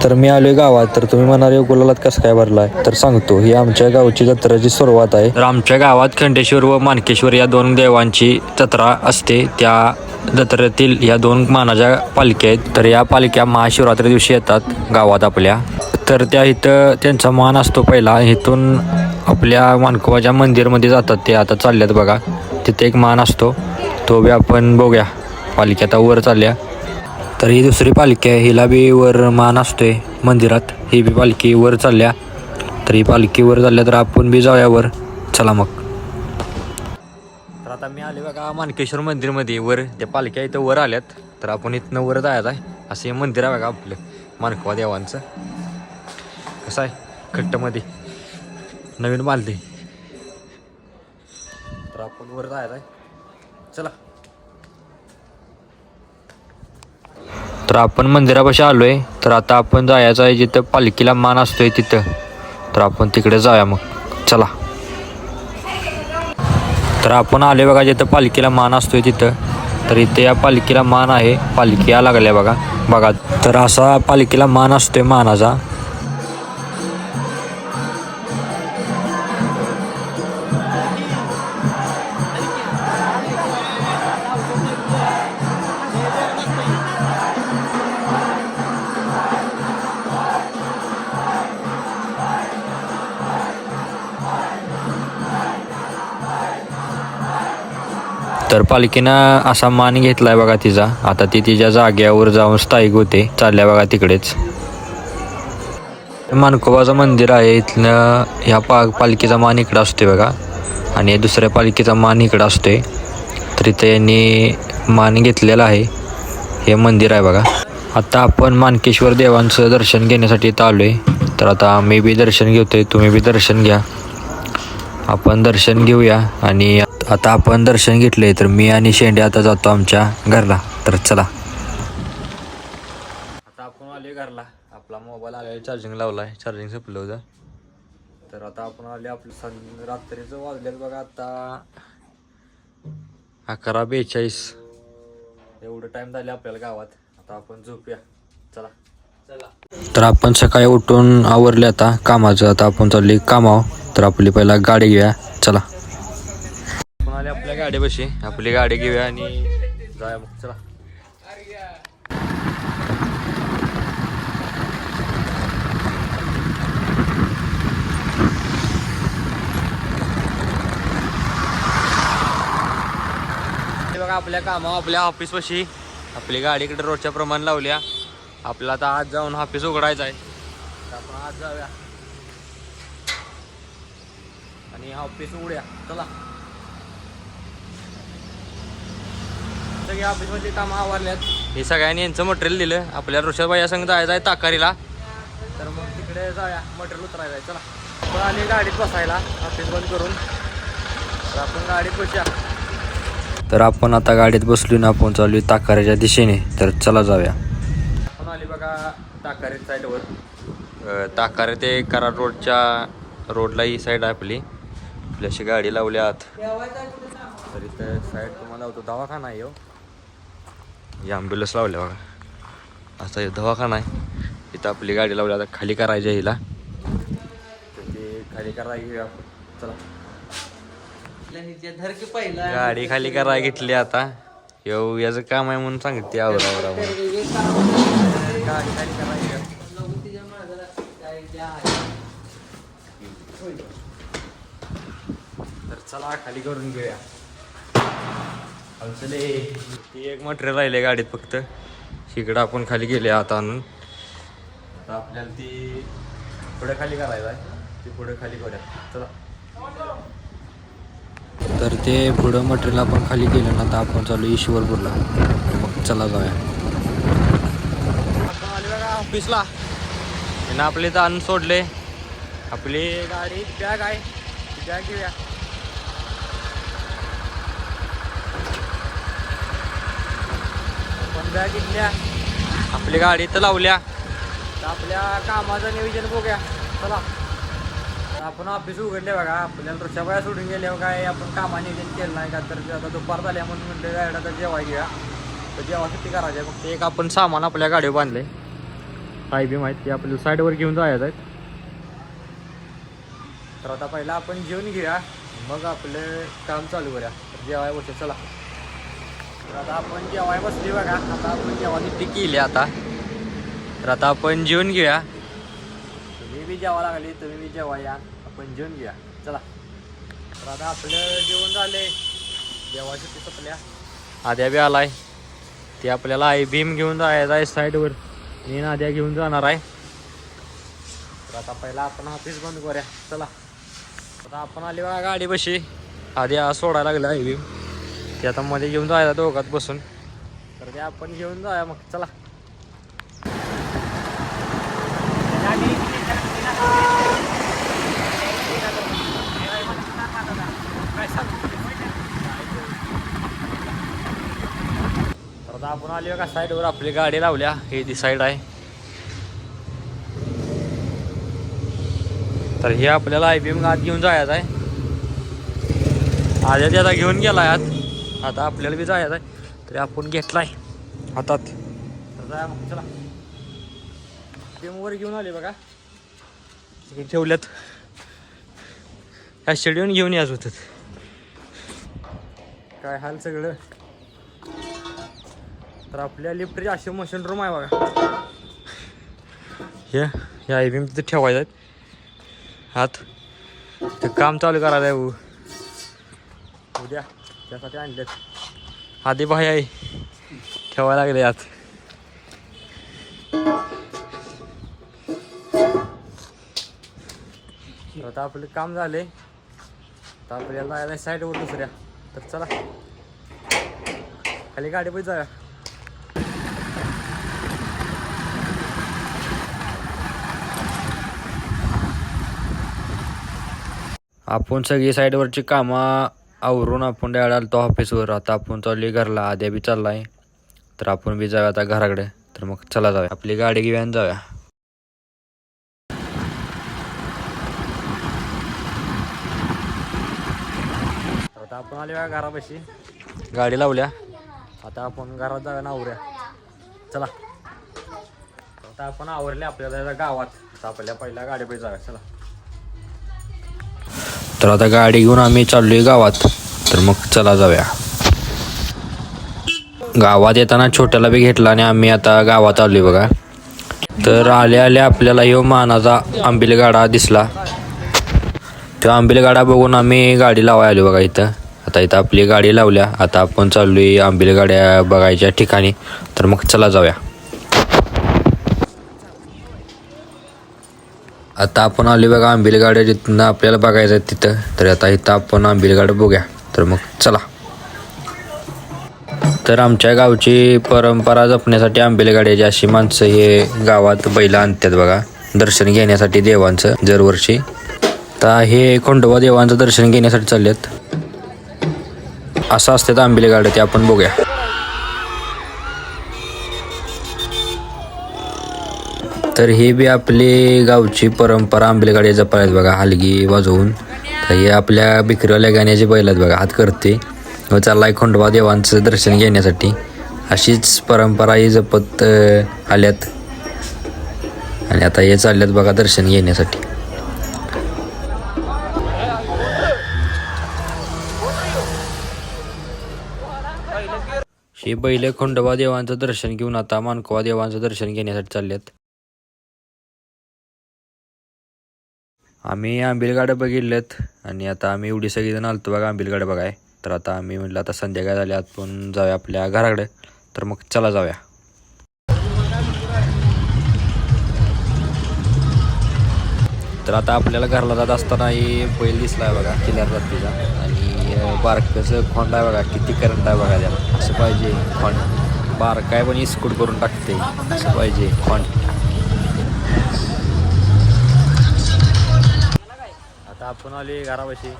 तर मी आलोय गावात. तर तुम्ही म्हणाले गुलालात कसं काय भरलाय, तर सांगतो. ही आमच्या गावची जत्रेची सुरुवात आहे. तर आमच्या गावात खंडेश्वर व मानकेश्वर या दोन देवांची जत्रा असते. त्या जत्रेतील या दोन मानाच्या पालख्या आहेत. तर या पालख्या महाशिवरात्री दिवशी येतात गावात आपल्या. तर त्या इथं त्यांचा मान असतो पहिला. इथून आपल्या मानकोबाच्या मंदिरमध्ये जातात ते. आता चालल्यात बघा, तिथे एक मान असतो, तो बी आपण बघूया. पालखी आता वर चालल्या. तर ही दुसरी पालखी आहे, हिला बी वर मान असतोय मंदिरात. ही बी पालखी वर चालल्या. तर ही पालखी वर चालल्या, तर आपण बी जाऊया वर. चला मग. तर आता मी आले बघा मानकेश्वर मंदिरमध्ये. वर त्या पालख्या इथं वर आल्यात. तर आपण इथनं वर जायचं आहे. असं हे मंदिर आहे बघा आपलं मानकोबा देवांचं. कसं आहे खट्टमध्ये नवीन बांधले. तर आपण वर जायचं आहे. चला. तर आपण मंदिरापाशी आलोय. तर आता आपण जायचं आहे जिथं पालखीला मान असतोय तिथं. तर आपण तिकडे जाऊया मग. चला. तर आपण आले बघा जिथं पालखीला मान असतोय तिथं. तर इथे या पालखीला मान आहे. पालखी या लागल्या बघा बघा. तर असा पालखीला मान असतोय मानाचा. तर पालखीनं असा मान घेतलाय बघा तिचा. आता ती तिच्या जाग्यावर जाऊन स्थायिक होते. चालल्या बघा तिकडेच. मानकोबाचं मंदिर आहे. इथनं ह्या पालखीचा मान इकडं असतोय बघा, आणि दुसऱ्या पालखीचा मान इकडं असतोय. तर इथे यांनी मान घेतलेला आहे. हे मंदिर आहे बघा. आता आपण मानकेश्वर देवांचं दर्शन घेण्यासाठी इथं आलोय. तर आता मी बी दर्शन घेतोय, तुम्ही बी दर्शन घ्या. आपण दर्शन घेऊया. आणि आता आपण दर्शन घेतले, तर मी आणि शेंडे आता जातो आमच्या घरला. तर चला. आता आपण आले घरला. आपला मोबाईल आलेला चार्जिंग लावलाय, चार्जिंग संपलं होतं. तर आता आपण आले. आपलं रात्रीचं वाजलेत बघा आता 11:42. एवढं टाइम झाले आपल्याला गावात. आता आपण झोपूया. चला. तर आपण सकाळी उठून आवरले आता कामाचं. आता आपण चालले कामावर. तर आपली पहिला गाडी घेऊया. चला. आपण आले आपल्या गाडीपाशी. आपली गाडी घेऊया आणि जाऊया मग. चला. बघा आपल्या कामावर आपल्या ऑफिसपाशी आपली गाडी इकडे रोजच्या प्रमाणे लावल्या. आपल्याला आता आज जाऊन ऑफिस उघडायचं आहे. तर आपण आज जाऊया आणि ऑफिस उघड्या. चला. सगळे ऑफिसमध्ये कामं आवरल्यात. हे सगळ्यांनी यांचं मटेरियल दिलं. आपल्या ऋषभया संग जायचं आहे ताकारीला. तर मग तिकडे जाऊया, मटेरियल उतरायचं आहे. चला. आपण आली गाडीत बसायला ऑफिस बंद करून. तर आपण गाडीत बसूया. तर आपण आता गाडीत बसलो ना, आपण चालू ताकाऱ्याच्या दिशेने. तर चला जाऊया. आपण आली बघा ताकारे साईडवर. ताकारे ते कराड रोडला ही साईड आहे आपली. अशी गाडी लावली आत. तर इथं साईड तुम्हाला होतो दवाखाना आहे. ही ॲम्ब्युलन्स लावल्या बघा. असा हे दवाखाना आहे. इथं आपली गाडी लावली. आता खाली करायची हिला. तर ते खाली करायची आपण. चला. गाडी खाली करायला घेतली आता. याचं काम आहे म्हणून सांगितले आवरा. गाडी खाली करायची. तर चला खाली करून घेऊया. चले. ती एक मटेरियल राहिले गाडीत फक्त. इकडं आपण खाली गेले आता आणून. आता आपल्याला ती पुढे खाली करायचं आहे. ती पुढे खाली करूया. चला. तर ते पुढं मटेरियल आपण खाली केलं ना. आता आपण चालू ईश्वरपूरला. मग चला जाऊया. आपण आले बघा ऑफिसला. त्यांना आपले तर आणून सोडले. आपली गाडी बॅग आहे, बॅग घेऊया. आपण बॅग घेतल्या. आपली गाडी तर लावल्या. तर आपल्या कामाचं नियोजन बघूया. चला. आपण ऑफिस उघडले बघा. आपल्याला ऋषभया सोडून गेल्यावर काय आपण कामा नियोजन केलं नाही का. तर आता दुपार झाल्या म्हणून म्हटलं जायला तर जेवाय घेऊया. तर जेवासाठी करायचं. फक्त एक आपण सामान आपल्या गाडीवर बांधले. आय बीम आहेत ते आपल्याला साईडवर घेऊन जायचं आहेत. तर आता पहिला आपण जेवून घेऊया, मग आपलं काम चालू करूया. तर जेवाय बसू चला. तर आता आपण जेवाय बसली बघा. आता आपण जेवायची ती केली आता. तर आता आपण जेवून घेऊया. तुम्ही बी जेवा लागली, तुम्ही बी जेवा या, आपण जेवून घेऊया चला. तर आता आपलं जेवण झाले, जेवायची ती संपल्या. आद्या बी आलाय, ते आपल्याला आय भीम घेऊन जायचं आहे साईडवर. मी आद्या घेऊन जाणार आहे. तर आता पहिला आपण ऑफिस बंद करूया चला. आता आपण आली बघा गाडीपाशी. आद्या सोडायला लागला आय भीम, ते आता मध्ये घेऊन जायला दोघात बसून. तर ते आपण घेऊन जाऊया मग चला. तर आता आपण आली बघा साईडवर, आपली गाडी लावल्या. हे ती साईड आहे. तर हे आपल्याला आय बीम आत घेऊन जायचं आहे. आधी त्याला घेऊन गेला आत, आता आपल्याला बी जायचं आहे. तरी आपण घेतलाय हातात. तर जाया मग चला. बीमवर घेऊन आले बघा, हे ठेवल्यात. ह्या शेड्यून घेऊन याच होतात. काय हाल सगळं. तर आपल्या लिफ्टची अशी मशीन रूम आहे बघा. हे आय बीम तिथे ठेवायचं आहेत. हात ते काम चालू करायला आहे उद्या, त्यासाठी आणलेत. आधी भाई आहे ठेवायला लागले यात. आता आपलं काम झाले. आता आपल्याला जायला साईडवर दुसऱ्या. तर चला खाली गाडी पण जाऊया. आपण सगळी साईडवरची कामं आवरून आपण डायरेक्ट आलतो ऑफिसवर. आता आपण चालली घरला. आद्या बी चाललाय. तर आपण बी जाऊया आता घराकडे. तर मग चला जाऊया, आपली गाडी घेऊया आणि जाऊया. आता आपण आले बघा घरापाशी, गाडी लावल्या. आता आपण घरात जाऊया ना आवरूया चला. आता आपण आवरले आपल्याला गावात. आता आपल्या पहिल्या गाडीपाशी जाऊया चला. तर आता गाडी घेऊन आम्ही चाललोय गावात. तर मग चला जाऊया. गावात येताना छोट्याला बी घेतला आणि आम्ही आता गावात आलोय बघा. तर आल्या आल्या आपल्याला ह्यो मानाचा आंबिलगाडा दिसला. तो आंबिलगाडा बघून आम्ही गाडी लावायला आलो बघा इथं. आता इथं आपली गाडी लावल्या. आता आपण चाललोय आंबिलगाड्या बघायच्या ठिकाणी. तर मग चला जाऊया. आता आपण आलो बघा आंबिलगाड्या जिथनं आपल्याला बघायचं आहे तिथं. तर आता इथं आपण आंबिलगाडा बघूया. तर मग चला. तर आमच्या गावची परंपरा जपण्यासाठी आंबिलगाड्याची अशी माणसं हे गावात बैल आणतात बघा, दर्शन घेण्यासाठी देवांचं दरवर्षी. आता हे खंडोबा देवांचं दर्शन घेण्यासाठी चाललेत. असं असतात आंबिलगाड्या, ते आपण बघूया. तर हे बी आपली गावची परंपरा आंबिलगाडी जपायत बघा, हलगी वाजवून. तर हे आपल्या बिकरीवाल्या गाण्याचे बैल आहेत बघा, हात करते व चाललाय खंडोबा देवांचं दर्शन घेण्यासाठी. अशीच परंपरा ही जपत आल्यात आणि आता हे चालल्यात बघा दर्शन घेण्यासाठी. हे बैल खंडोबा देवांचं दर्शन घेऊन आता मानकोबा देवांचं दर्शन घेण्यासाठी चाललेत. आम्ही आंबिलगाड्या बघितल्यात आणि आता आम्ही एवढी सगळीजण आलतो बघा आंबिलगाड्या बघाय. तर आता आम्ही म्हटलं आता संध्याकाळ झाली, आपण जाऊया आपल्या घराकडे. तर मग चला जाऊया. तर आता आपल्याला घरला जात असताना ही बैल दिसला बघा किल्ल्यार जातीचा. आणि बारकचं खोंड आहे बघा, किती करंट आहे बघा त्याला. असं पाहिजे खोंड, बारक आहे पण इस्कूट करून टाकते. असं पाहिजे खोंड. आता आपण आली घरापाशी.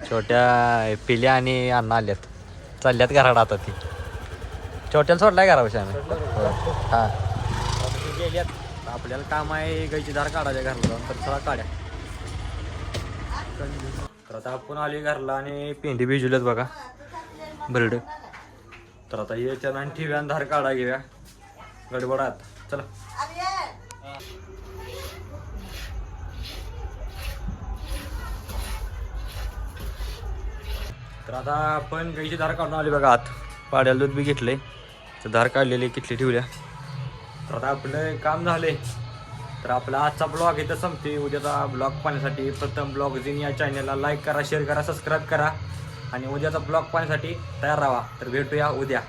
छोट्या पिल्या आणि अण्णा आल्यात, चालल्यात घराडा. आता ती छोट्याला सोडलाय घरापाशी आम्ही. हां गेल्यात. आपल्याला काम आहे गायची धार काढायच्या घरला जाऊन. तर चला काढ्या. तर आता आपण आली घरला आणि पेंडी भिजवल्यात बघा बरड. तर आता याच्यानं ठेव्या धार काढा घेऊया गडबडात चला. तर आता आपण गाईची धार काढून आली बघा आत. पाड्याला दूध बी घेतले, तर धार काढलेली किटली ठेवल्या. तर आता आपलं काम झाले. तर आपला आजचा ब्लॉग इथं संपते. उद्याचा ब्लॉग पाहण्यासाठी प्रथम ब्लॉग जिन या चॅनलला लाईक करा, शेअर करा, सबस्क्राईब करा आणि उद्याचा ब्लॉग पाहण्यासाठी तयार राहा. तर भेटूया उद्या.